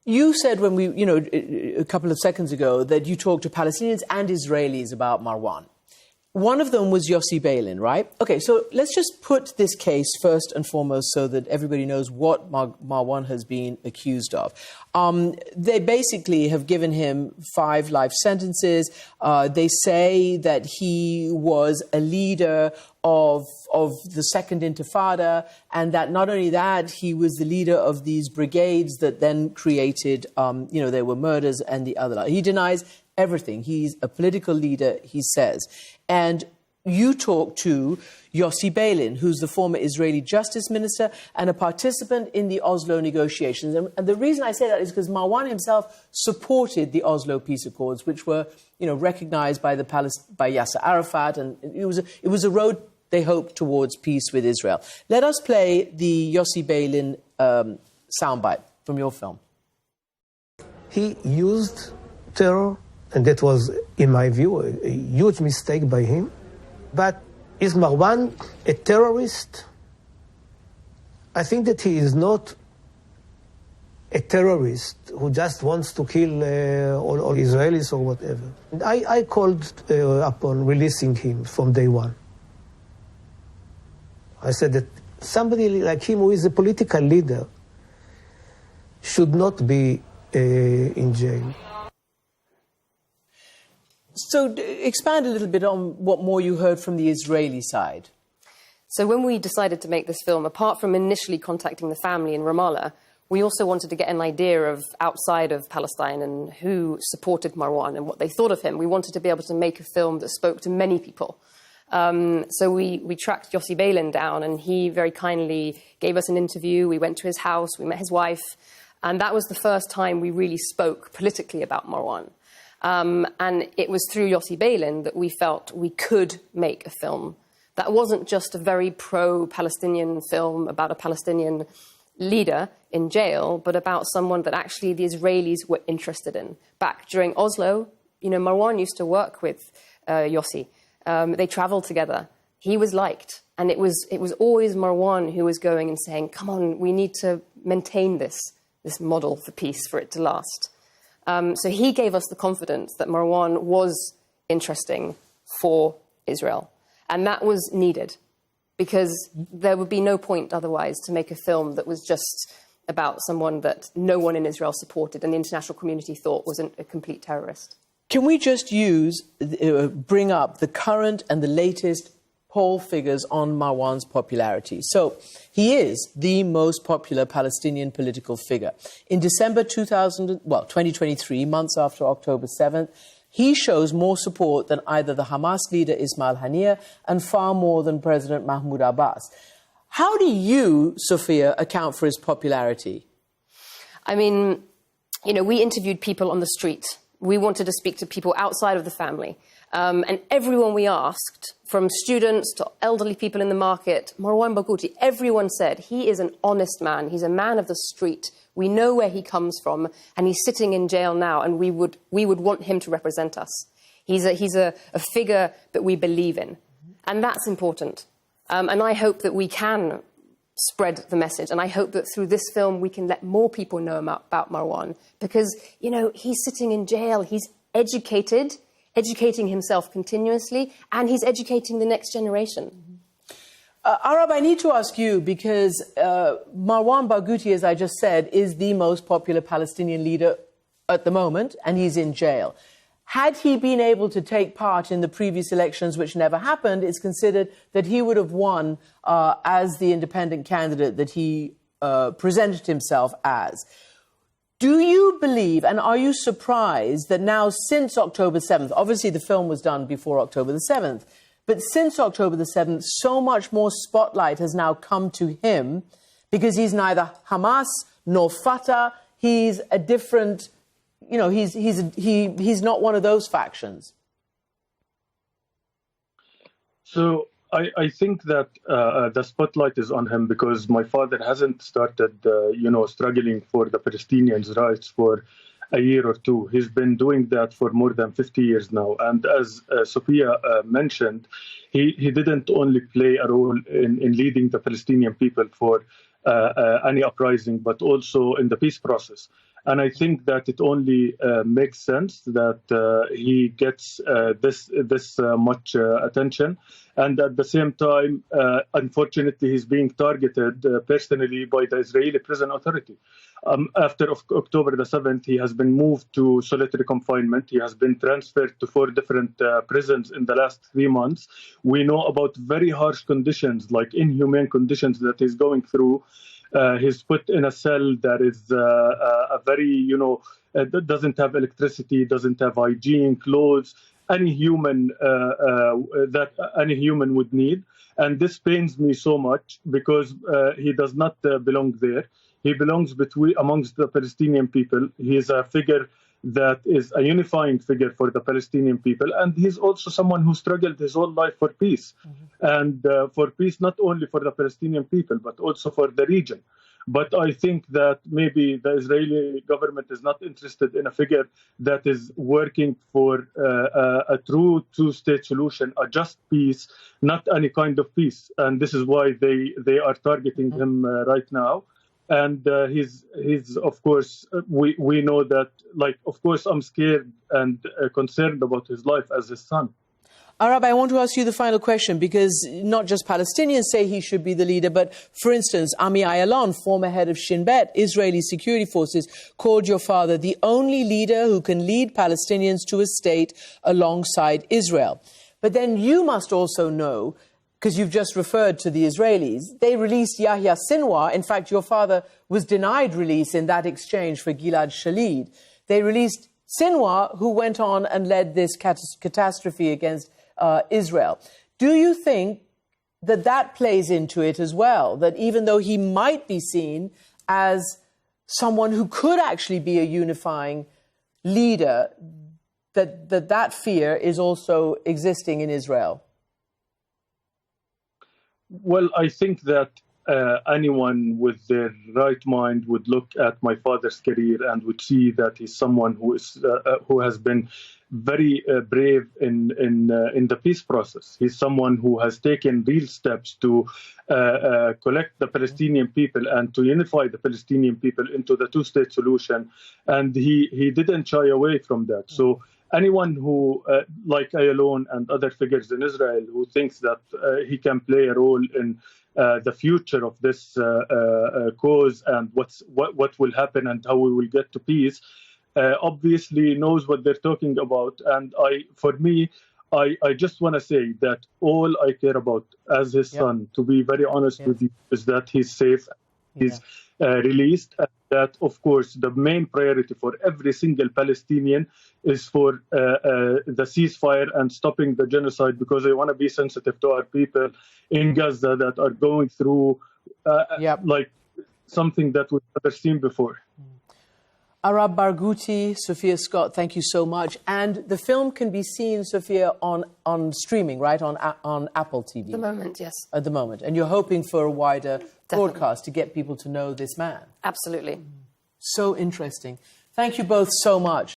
You said when we, a couple of seconds ago, that you talked to Palestinians and Israelis about Marwan. One of them was Yossi Beilin, right? Okay, so let's just put this case first and foremost so that everybody knows what Marwan has been accused of. They basically have given him 5 life sentences. They say that he was a leader of the Second Intifada, and that not only that, he was the leader of these brigades that then created, there were murders and the other. He denies everything. He's a political leader, he says. And you talk to Yossi Beilin, who's the former Israeli justice minister and a participant in the Oslo negotiations. And the reason I say that is because Marwan himself supported the Oslo peace accords, which were, recognized by Yasser Arafat, and it was a road they hoped towards peace with Israel. Let us play the Yossi Beilin soundbite from your film. He used terror, and that was, in my view, a huge mistake by him. But is Marwan a terrorist? I think that he is not a terrorist who just wants to kill all Israelis or whatever. And I called upon releasing him from day one. I said that somebody like him, who is a political leader, should not be in jail. So expand a little bit on what more you heard from the Israeli side. So when we decided to make this film, apart from initially contacting the family in Ramallah, we also wanted to get an idea of outside of Palestine and who supported Marwan and what they thought of him. We wanted to be able to make a film that spoke to many people. So we tracked Yossi Beilin down, and he very kindly gave us an interview. We went to his house, we met his wife, and that was the first time we really spoke politically about Marwan. And it was through Yossi Beilin that we felt we could make a film that wasn't just a very pro-Palestinian film about a Palestinian leader in jail, but about someone that actually the Israelis were interested in. Back during Oslo, Marwan used to work with Yossi. They traveled together. He was liked. And it was always Marwan who was going and saying, come on, we need to maintain this model for peace, for it to last. So he gave us the confidence that Marwan was interesting for Israel. And that was needed, because there would be no point otherwise to make a film that was just about someone that no one in Israel supported and the international community thought was a complete terrorist. Can we just bring up the current and the latest poll figures on Marwan's popularity? So he is the most popular Palestinian political figure. In December 2023, months after October 7th, he shows more support than either the Hamas leader Ismail Haniyeh and far more than President Mahmoud Abbas. How do you, Sophia, account for his popularity? I mean, we interviewed people on the street. We wanted to speak to people outside of the family. And everyone we asked, from students to elderly people in the market, Marwan Barghouti, everyone said he is an honest man. He's a man of the street. We know where he comes from, and he's sitting in jail now, and we would want him to represent us. He's a figure that we believe in, and that's important. And I hope that we can spread the message, and I hope that through this film we can let more people know about Marwan, because, he's sitting in jail, he's educating himself continuously, and he's educating the next generation. Arab, I need to ask you, because Marwan Barghouti, as I just said, is the most popular Palestinian leader at the moment, and he's in jail. Had he been able to take part in the previous elections, which never happened, it's considered that he would have won as the independent candidate that he presented himself as. Do you believe, and are you surprised that now, since October 7th, obviously the film was done before October the 7th, but since October the 7th, so much more spotlight has now come to him, because he's neither Hamas nor Fatah. He's a different, he's not one of those factions. So I think that the spotlight is on him because my father hasn't started, struggling for the Palestinians' rights for a year or two. He's been doing that for more than 50 years now. And as Sophia mentioned, he didn't only play a role in leading the Palestinian people for any uprising, but also in the peace process. And I think that it only makes sense that he gets this much attention. And at the same time, unfortunately, he's being targeted personally by the Israeli prison authority. After October the 7th, he has been moved to solitary confinement. He has been transferred to 4 different prisons in the last 3 months. We know about very harsh conditions, like inhumane conditions that he's going through. He's put in a cell that is a very, that doesn't have electricity, doesn't have hygiene, clothes, any human that any human would need. And this pains me so much because he does not belong there. He belongs amongst the Palestinian people. He is a figure that is a unifying figure for the Palestinian people. And he's also someone who struggled his whole life for peace. And for peace, not only for the Palestinian people, but also for the region. But I think that maybe the Israeli government is not interested in a figure that is working for a true two-state solution, a just peace, not any kind of peace. And this is why they are targeting him right now. And he's of course, we know that, of course, I'm scared and concerned about his life as his son. Arab, I want to ask you the final question, because not just Palestinians say he should be the leader, but, for instance, Ami Ayalon, former head of Shin Bet, Israeli security forces, called your father the only leader who can lead Palestinians to a state alongside Israel. But then you must also know, because you've just referred to the Israelis, they released Yahya Sinwar. In fact, your father was denied release in that exchange for Gilad Shalit. They released Sinwar, who went on and led this catastrophe against Israel. Do you think that plays into it as well, that even though he might be seen as someone who could actually be a unifying leader, that fear is also existing in Israel? Well, I think that anyone with their right mind would look at my father's career and would see that he's someone who has been very brave in the peace process. He's someone who has taken real steps to collect the Palestinian people and to unify the Palestinian people into the two-state solution, and he didn't shy away from that. So anyone who, like Ayalon and other figures in Israel, who thinks that he can play a role in the future of this cause and what will happen and how we will get to peace, obviously knows what they're talking about. And I just want to say that all I care about as his son, to be very honest with you, is that he's safe, he's released, and that, of course, the main priority for every single Palestinian is for the ceasefire and stopping the genocide, because I want to be sensitive to our people in Gaza that are going through like something that we've never seen before. Marwan Barghouti, Sophia Scott, thank you so much. And the film can be seen, Sophia, on streaming, right? On Apple TV. At the moment, yes. At the moment. And you're hoping for a wider broadcast to get people to know this man. Absolutely. So interesting. Thank you both so much.